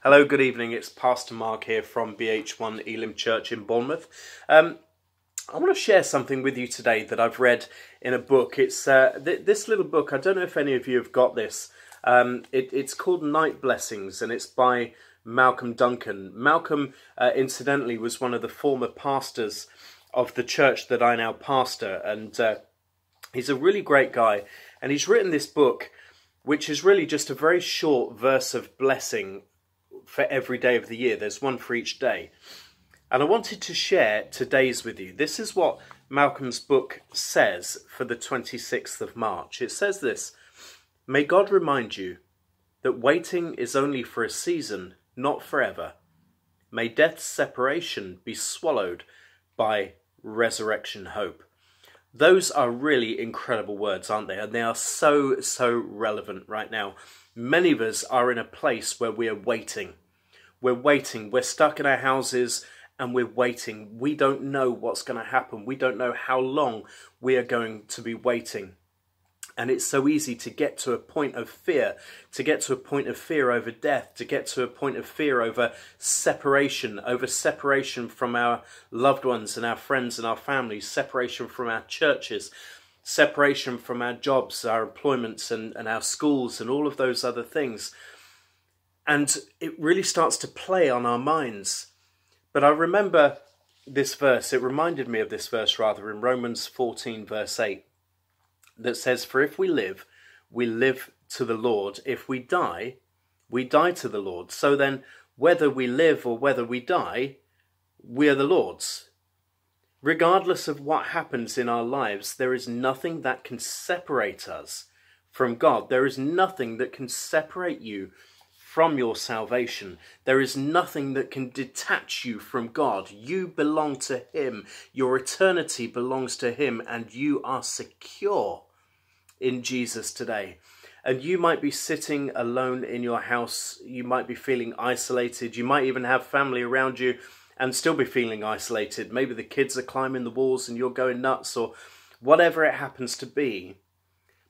Hello, good evening. It's Pastor Mark here from BH1 Elim Church in Bournemouth. I want to share something with you today that I've read in a book. It's this little book. I don't know if any of you have got this. It's called Nite Blessings, and it's by Malcolm Duncan. Malcolm, incidentally, was one of the former pastors of the church that I now pastor, and he's a really great guy. And he's written this book, which is really just a very short verse of blessing for every day of the year. There's one for each day. And I wanted to share today's with you. This is what Malcolm's book says for the 26th of March. It says this: "May God remind you that waiting is only for a season, not forever. May death's separation be swallowed by resurrection hope." Those are really incredible words, aren't they? And they are so relevant right now. Many of us are in a place where we are waiting. We're waiting. We're stuck in our houses and we're waiting. We don't know what's going to happen. We don't know how long we are going to be waiting. And it's so easy to get to a point of fear, over death, to get to a point of fear over separation from our loved ones and our friends and our families, separation from our churches, separation from our jobs, our employments and our schools and all of those other things. And it really starts to play on our minds. But I remember this verse, it reminded me of this verse rather, in Romans 14 verse 8, that says, "For if we live to the Lord. If we die to the Lord. So then, whether we live or whether we die, we are the Lord's." Regardless of what happens in our lives, there is nothing that can separate us from God. There is nothing that can separate you from your salvation. There is nothing that can detach you from God. You belong to Him. Your eternity belongs to Him, and you are secure in Jesus today. And you might be sitting alone in your house. You might be feeling isolated. You might even have family around you and still be feeling isolated. Maybe the kids are climbing the walls and you're going nuts, or whatever it happens to be.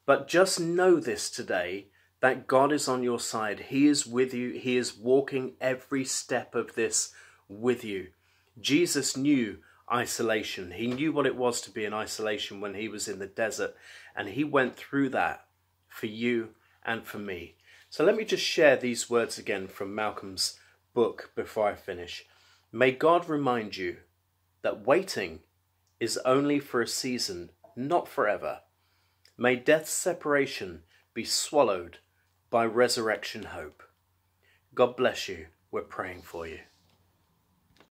But just know this today, that God is on your side. He is with you. He is walking every step of this with you. Jesus knew isolation. He knew what it was to be in isolation when he was in the desert. And he went through that for you and for me. So let me just share these words again from Malcolm's book before I finish. May God remind you that waiting is only for a season, not forever. May death's separation be swallowed by resurrection hope. God bless you. We're praying for you.